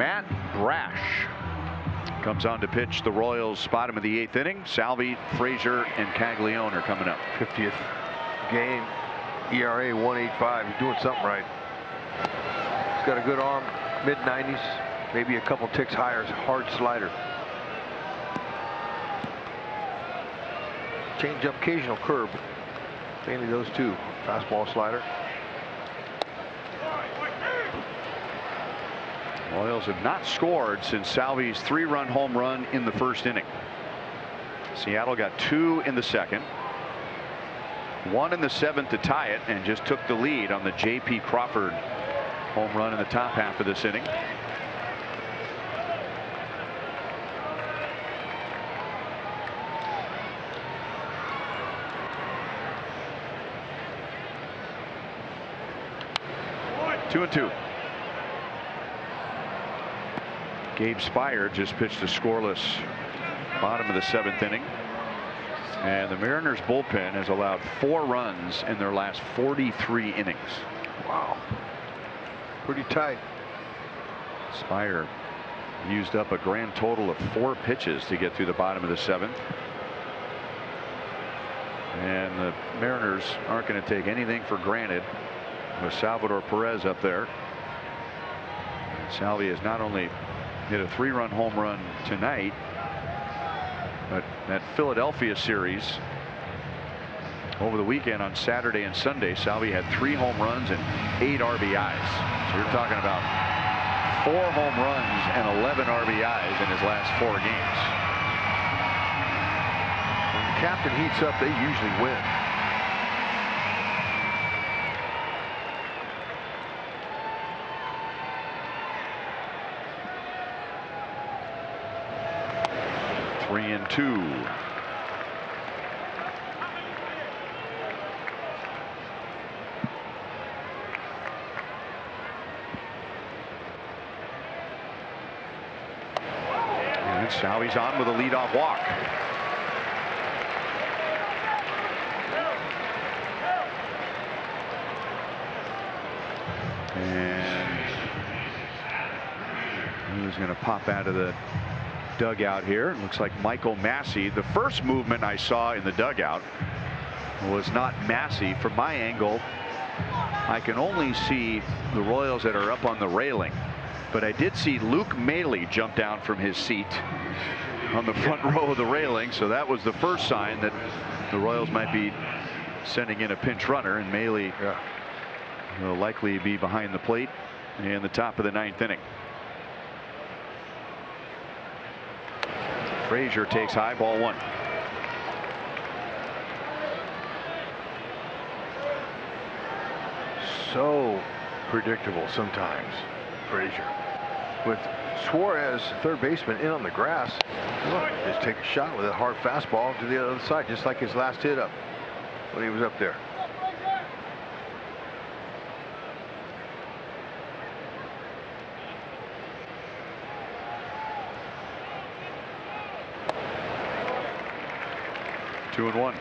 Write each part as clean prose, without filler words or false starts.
Matt Brash comes on to pitch the Royals' bottom of the 8th inning. Salvi, Frazier, and Caglione are coming up. 50th game, ERA 1.85. He's doing something right. He's got a good arm, mid-90s, maybe a couple ticks higher. Hard slider. Change up, occasional curve. Mainly those two. Fastball, slider. Royals have not scored since Salvi's 3-run home run in the 1st inning. Seattle got 2 in the 2nd. 1 in the 7th to tie it, and just took the lead on the J.P. Crawford home run in the top half of this inning. Two and two. Gabe Spire just pitched a scoreless bottom of the 7th inning. And the Mariners bullpen has allowed 4 runs in their last 43 innings. Wow. Pretty tight. Spire used up a grand total of 4 pitches to get through the bottom of the 7th. And the Mariners aren't going to take anything for granted with Salvador Perez up there. Salvi has not only hit a 3-run home run tonight, but that Philadelphia series over the weekend on Saturday and Sunday, Salvi had 3 home runs and 8 RBIs. So you're talking about 4 home runs and 11 RBIs in his last 4 games. When the captain heats up, they usually win. Three and two. And Salvi's on with a leadoff walk. And who's going to pop out of the dugout here? It looks like Michael Massey. The first movement I saw in the dugout was not Massey. From my angle, I can only see the Royals that are up on the railing, but I did see Luke Mailey jump down from his seat on the front row of the railing, so that was the first sign that the Royals might be sending in a pinch runner, and Mailey will likely be behind the plate in the top of the 9th inning. Frazier takes high, ball 1. So predictable sometimes, Frazier. With Suarez, third baseman, in on the grass, just take a shot with a hard fastball to the other side, just like his last hit up when he was up there. Two and one.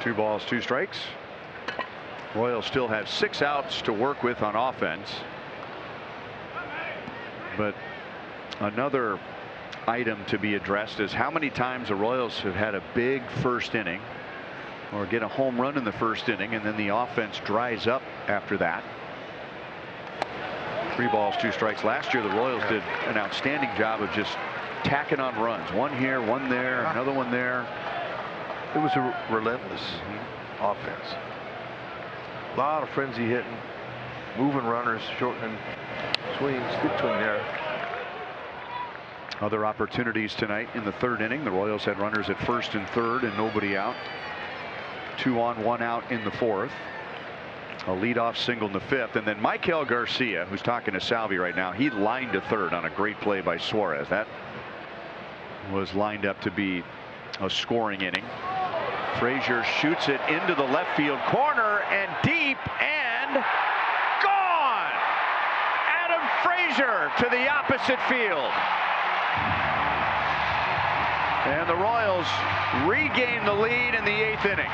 Two balls, 2 strikes. Royals still have 6 outs to work with on offense. But another item to be addressed is how many times the Royals have had a big first inning or get a home run in the first inning, and then the offense dries up after that. 3 balls, 2 strikes. Last year the Royals did an outstanding job of just tacking on runs. One here, one there, another one there. It was a relentless offense. A lot of frenzy hitting, moving runners, shortening swings. Good swing there. Other opportunities tonight in the 3rd inning. The Royals had runners at 1st and 3rd and nobody out. 2 on, 1 out in the 4th. A leadoff single in the 5th, and then Michael Garcia, who's talking to Salvi right now, he lined to 3rd on a great play by Suarez. That was lined up to be a scoring inning. Frazier shoots it into the left field corner and deep and gone. Adam Frazier to the opposite field. And the Royals regain the lead in the 8th inning.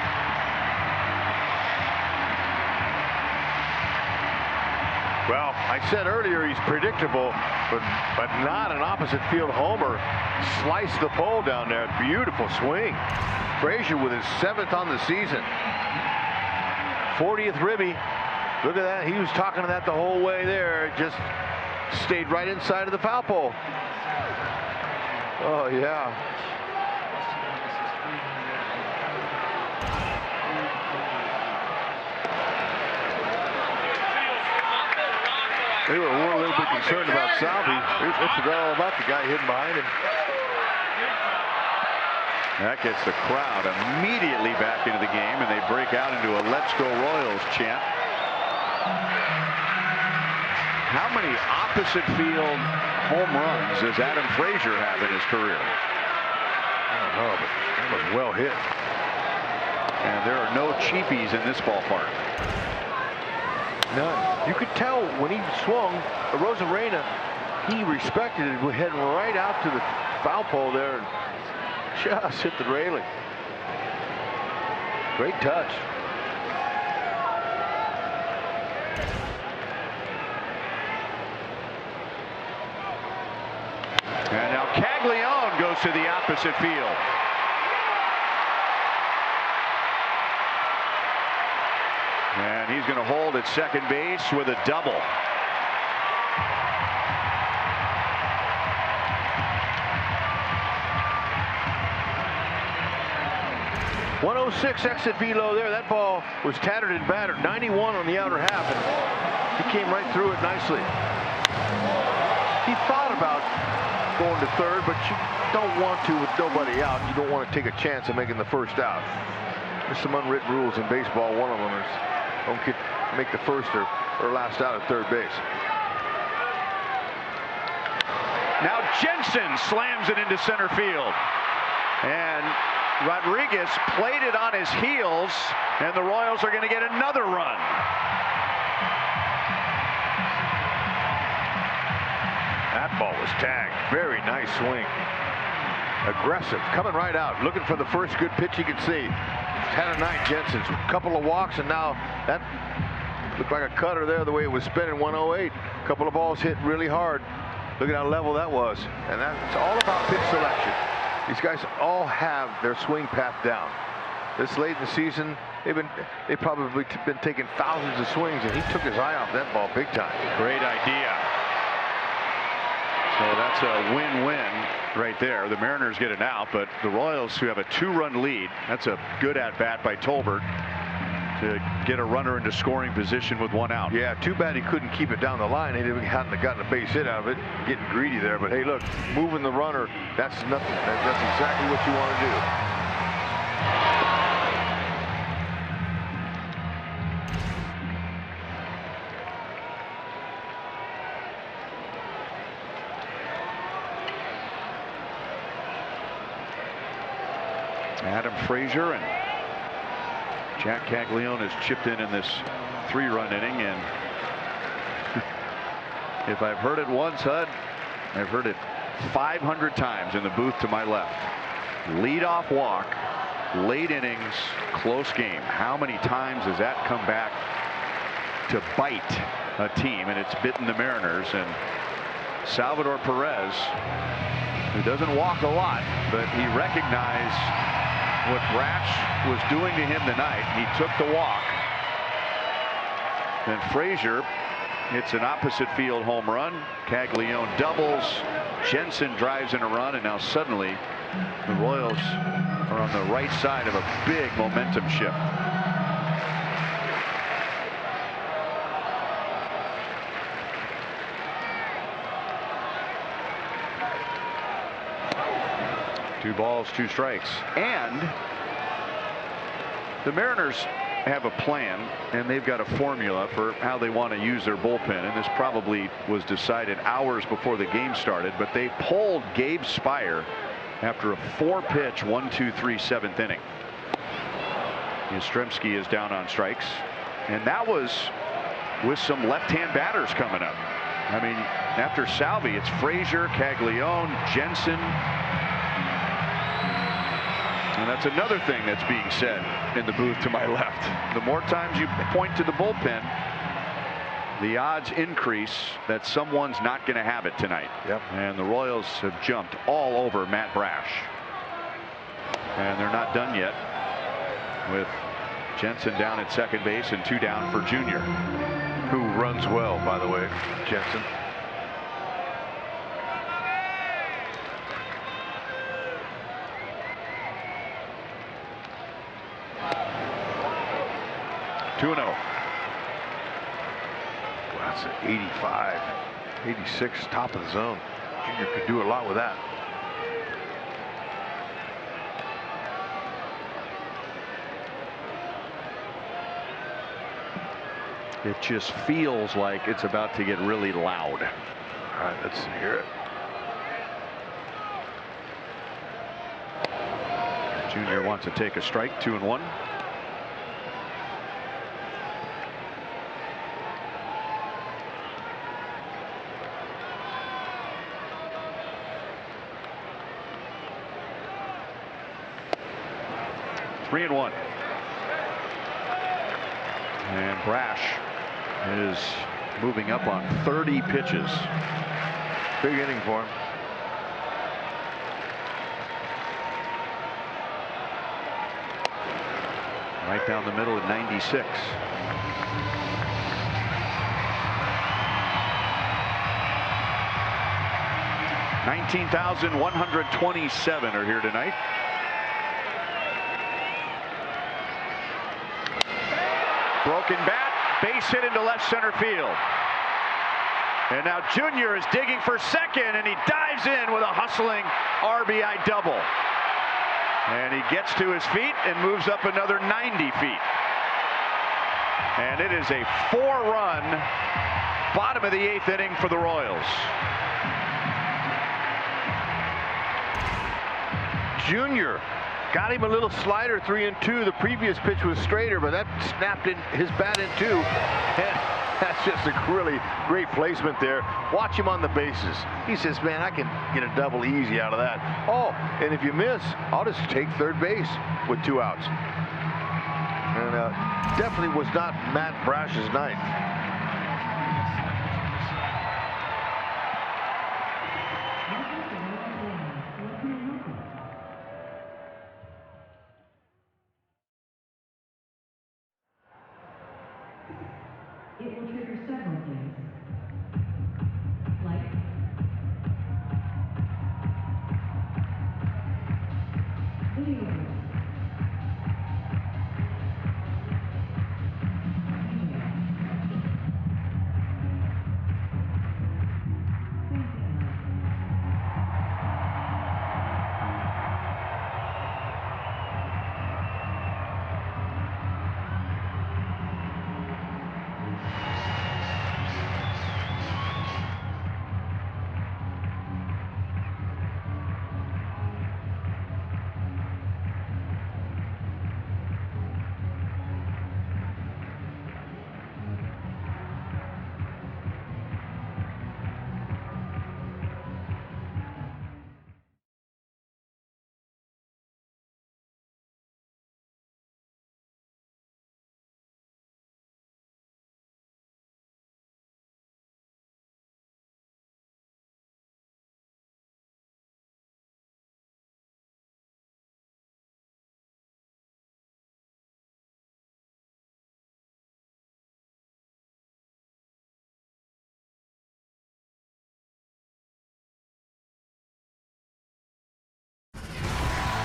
Well, I said earlier he's predictable, but not an opposite field homer. Sliced the pole down there. Beautiful swing. Frazier with his 7th on the season. 40th ribby. Look at that. He was talking to that the whole way there. Just stayed right inside of the foul pole. Oh, yeah. They were a little bit concerned about Salvi. They forgot all about the guy hidden behind him. That gets the crowd immediately back into the game, and they break out into a "Let's Go Royals" chant. How many opposite field home runs does Adam Frazier have in his career? I don't know, but that was well hit. And there are no cheapies in this ballpark. None. You could tell when he swung, Rosarena, he respected it, heading right out to the foul pole there and just hit the railing. Great touch. And now Caglione goes to the opposite field. And he's going to hold at second base with a double. .106 exit velo there. That ball was tattered and battered. 91 on the outer half, and he came right through it nicely. He thought about going to third, but you don't want to with nobody out. You don't want to take a chance of making the first out. There's some unwritten rules in baseball. One of them is don't make the first or last out at third base. Now Jensen slams it into center field. And Rodriguez played it on his heels, and the Royals are going to get another run. That ball was tagged. Very nice swing. Aggressive, coming right out, looking for the first good pitch he could see. 10 of 9 Jensen's, a couple of walks, and now that looked like a cutter there the way it was spinning. 108. A couple of balls hit really hard. Look at how level that was. And that's all about pitch selection. These guys all have their swing path down. This late in the season, they've probably been taking thousands of swings, and he took his eye off that ball big time. Great idea. So that's a win-win right there. The Mariners get an out, but the Royals, who have a 2-run lead, that's a good at-bat by Tolbert to get a runner into scoring position with 1 out. Yeah, too bad he couldn't keep it down the line. He hadn't gotten a base hit out of it. Getting greedy there, but hey, look, moving the runner, that's nothing. That's exactly what you want to do. Adam Frazier and Jack Caglione has chipped in this 3-run inning, and if I've heard it once, Hud, I've heard it 500 times in the booth to my left. Leadoff walk, late innings, close game. How many times has that come back to bite a team? And it's bitten the Mariners. And Salvador Perez, who doesn't walk a lot, but he recognized what Brash was doing to him tonight. He took the walk. Then Frazier hits an opposite field home run. Caglione doubles. Jensen drives in a run, and now suddenly the Royals are on the right side of a big momentum shift. Two balls, 2 strikes. And the Mariners have a plan, and they've got a formula for how they want to use their bullpen. And this probably was decided hours before the game started, but they pulled Gabe Spire after a 4-pitch 1-2-3 7th inning. Yastrzemski is down on strikes, and that was with some left-hand batters coming up. I mean, after Salvi, it's Frazier, Caglione, Jensen. And that's another thing that's being said in the booth to my left. The more times you point to the bullpen, the odds increase that someone's not going to have it tonight. Yep. And the Royals have jumped all over Matt Brash. And they're not done yet with Jensen down at second base and 2 down for Jr. Who runs well, by the way, Jensen. Two and 0. Well, that's an 85, 86, top of the zone. Jr. could do a lot with that. It just feels like it's about to get really loud. All right, let's hear it. Jr. wants to take a strike. 2 and 1. Three and 1. And Brash is moving up on 30 pitches. Big inning for him. Right down the middle at 96. $19,127 are here tonight. Broken bat, base hit into left center field. And now Jr. is digging for second, and he dives in with a hustling RBI double. And he gets to his feet and moves up another 90 feet. And it is a 4-run bottom of the 8th inning for the Royals. Jr. got him a little slider, 3-2. The previous pitch was straighter, but that snapped in his bat in 2. And that's just a really great placement there. Watch him on the bases. He says, man, I can get a double easy out of that. Oh, and if you miss, I'll just take third base with 2 outs. And definitely was not Matt Brash's night. It will trigger several things. Lights. Video.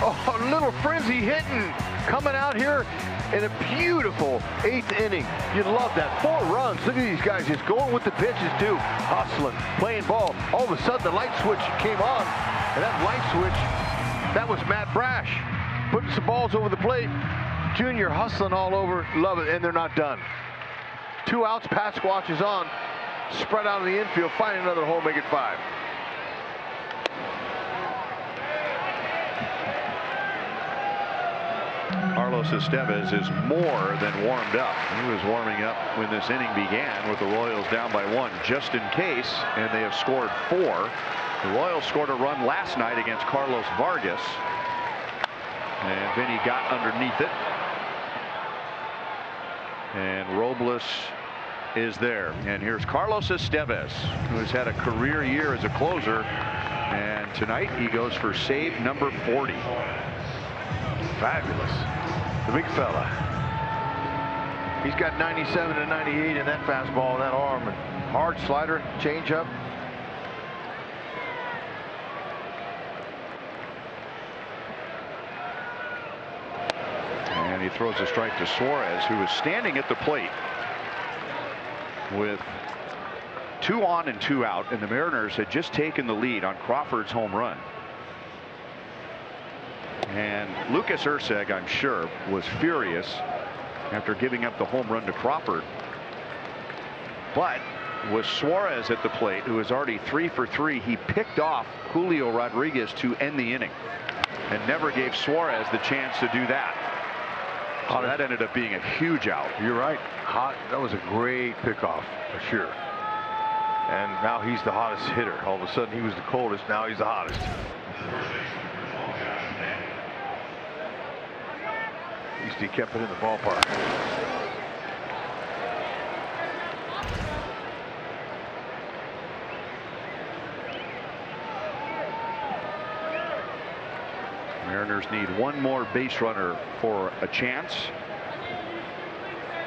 Oh, a little frenzy hitting coming out here in a beautiful 8th inning. You'd love that. 4 runs. Look at these guys just going with the pitches too. Hustling, playing ball. All of a sudden the light switch came on. And that light switch, that was Matt Brash. Putting some balls over the plate. Jr. hustling all over. Love it. And they're not done. 2 outs. Pasquatch is on. Spread out in the infield. Find another hole. Make it 5. Our Carlos Estévez is more than warmed up. He was warming up when this inning began with the Royals down by 1 just in case, and they have scored 4. The Royals scored a run last night against Carlos Vargas, and Vinny got underneath it. And Robles is there. And here's Carlos Estévez, who has had a career year as a closer. And tonight he goes for save number 40. Fabulous. The big fella. He's got 97 to 98 in that fastball, that arm, and hard slider, changeup. And he throws a strike to Suarez, who is standing at the plate with 2 on and 2 out, and the Mariners had just taken the lead on Crawford's home run. And Lucas Erceg, I'm sure, was furious after giving up the home run to Crawford. But with Suarez at the plate, who is already 3 for 3, he picked off Julio Rodriguez to end the inning and never gave Suarez the chance to do that. So that ended up being a huge out. You're right. Hot. That was a great pickoff for sure. And now he's the hottest hitter. All of a sudden he was the coldest. Now he's the hottest. At least he kept it in the ballpark. Mariners need 1 more base runner for a chance.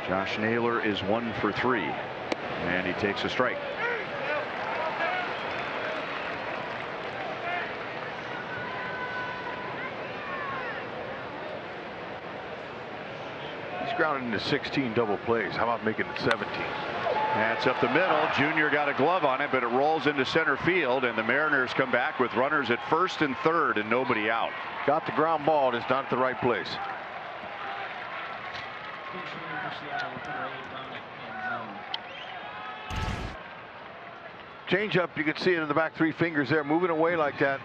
Josh Naylor is 1 for 3, and he takes a strike. He's grounded into 16 double plays. How about making it 17? That's up the middle. Junior got a glove on it, but it rolls into center field, and the Mariners come back with runners at first and third and nobody out. Got the ground ball, it's not at the right place. Change up, you can see it in the back 3 fingers there, moving away like that.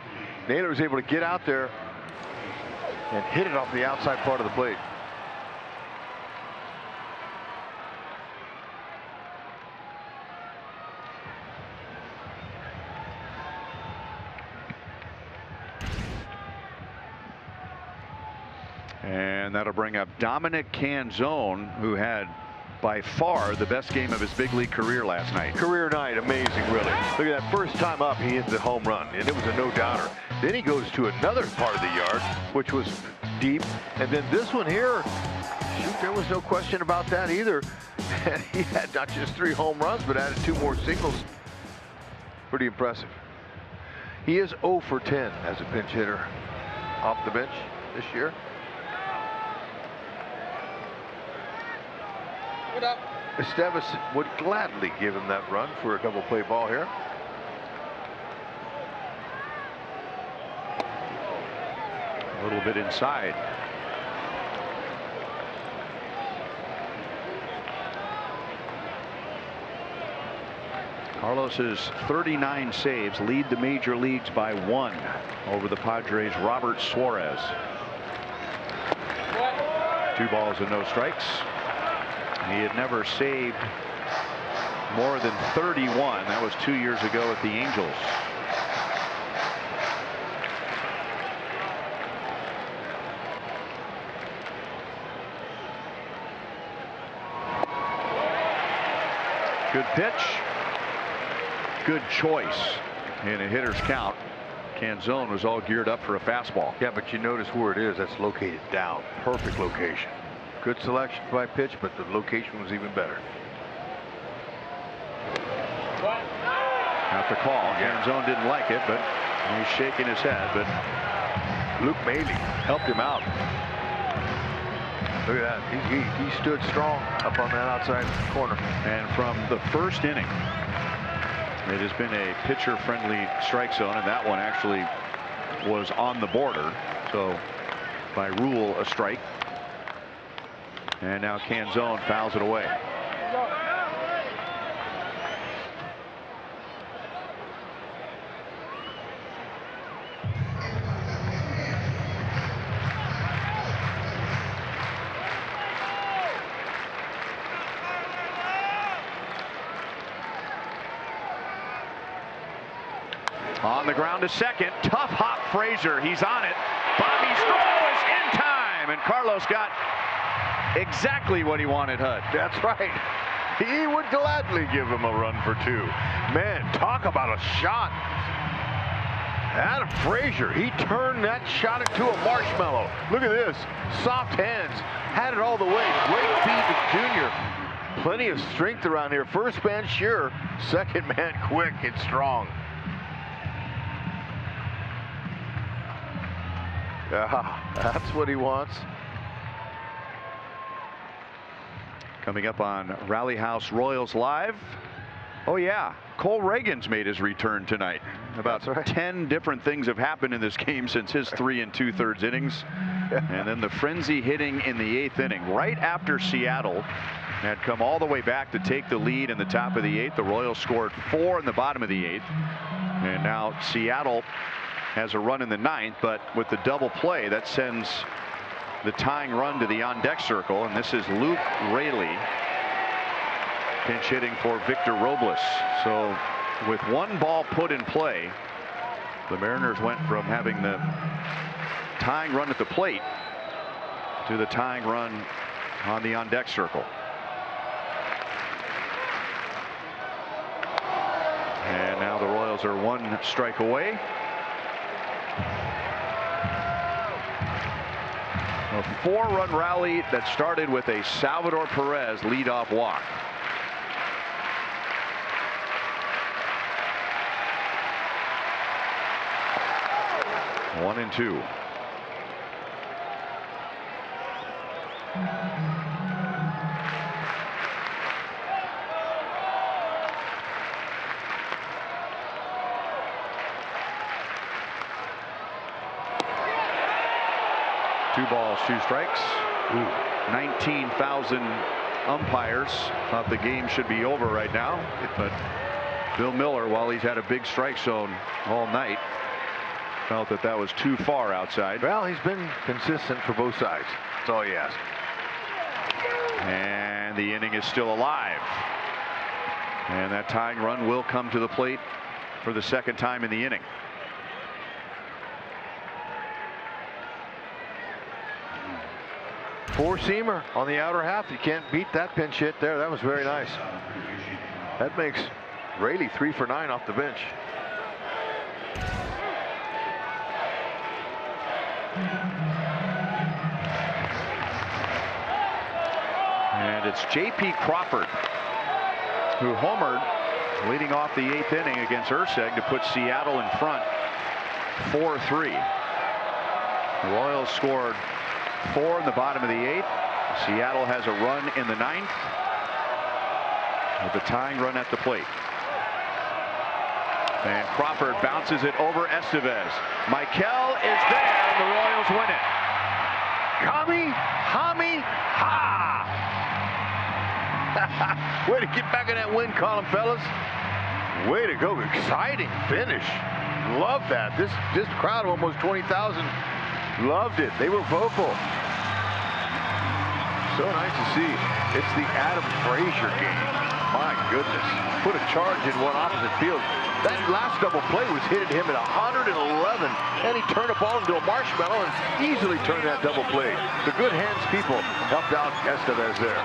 Naylor was able to get out there and hit it off the outside part of the plate. And that'll bring up Dominic Canzone, who had by far the best game of his big league career last night. Career night, amazing, really. Look at that, first time up, he hit the home run, and it was a no-doubter. Then he goes to another part of the yard, which was deep, and then this one here, shoot, there was no question about that either. And he had not just 3 home runs, but added 2 more singles. Pretty impressive. He is 0 for 10 as a pinch hitter off the bench this year. Estévez would gladly give him that run for a double play ball here. A little bit inside. Carlos's 39 saves lead the major leagues by 1 over the Padres' Robert Suarez. 2 balls and no strikes. He had never saved more than 31. That was 2 years ago at the Angels. Good pitch. Good choice in a hitter's count. Canzone was all geared up for a fastball. Yeah, but you notice where it is. That's located down. Perfect location. Good selection by pitch, but the location was even better. Got the call. Canzone didn't like it, but he's shaking his head. But Luke Maile helped him out. Look at that. He stood strong up on that outside corner. And from the first inning, it has been a pitcher-friendly strike zone, and that one actually was on the border. So by rule, a strike. And now Canzone fouls it away. On the ground to second. Tough hop Frazier. He's on it. Bobby's throw is in time. And Carlos got exactly what he wanted, Hud. That's right. He would gladly give him a run for 2. Man, talk about a shot. Adam Frazier, he turned that shot into a marshmallow. Look at this. Soft hands. Had it all the way. Great feed to Junior. Plenty of strength around here. First man sure. Second man quick and strong. That's what he wants. Coming up on Rally House Royals Live. Oh yeah, Cole Reagan's made his return tonight. About 10 different things have happened in this game since his 3 2/3 innings. And then the frenzy hitting in the 8th inning, right after Seattle had come all the way back to take the lead in the top of the 8th. The Royals scored 4 in the bottom of the 8th. And now Seattle has a run in the 9th, but with the double play, that sends the tying run to the on-deck circle. And this is Luke Raley pinch hitting for Victor Robles. So with 1 ball put in play, the Mariners went from having the tying run at the plate to the tying run on the on-deck circle. And now the Royals are 1 strike away. A 4-run rally that started with a Salvador Perez leadoff walk. One and 2. Two balls, 2 strikes. 19,000 umpires thought the game should be over right now, but Bill Miller, while he's had a big strike zone all night, felt that that was too far outside. Well, he's been consistent for both sides. That's all he asked. And the inning is still alive. And that tying run will come to the plate for the 2nd time in the inning. Four-seamer on the outer half. You can't beat that pinch hit there. That was very nice. That makes Raley 3 for 9 off the bench. And it's J.P. Crawford who homered leading off the 8th inning against Erceg to put Seattle in front 4-3. The Royals scored 4 in the bottom of the 8th. Seattle has a run in the 9th with a tying run at the plate. And Crawford bounces it over Estévez. Michael is there, and the Royals win it. Kami, Hami, ha! Way to get back in that win column, fellas. Way to go. Exciting finish. Love that. This crowd of almost 20,000 loved it. They were vocal. So nice to see. It's the Adam Frazier game. My goodness. Put a charge in one opposite field. That last double play was hit at him at 111, and he turned the ball into a marshmallow and easily turned that double play. The good hands people helped out Estévez there.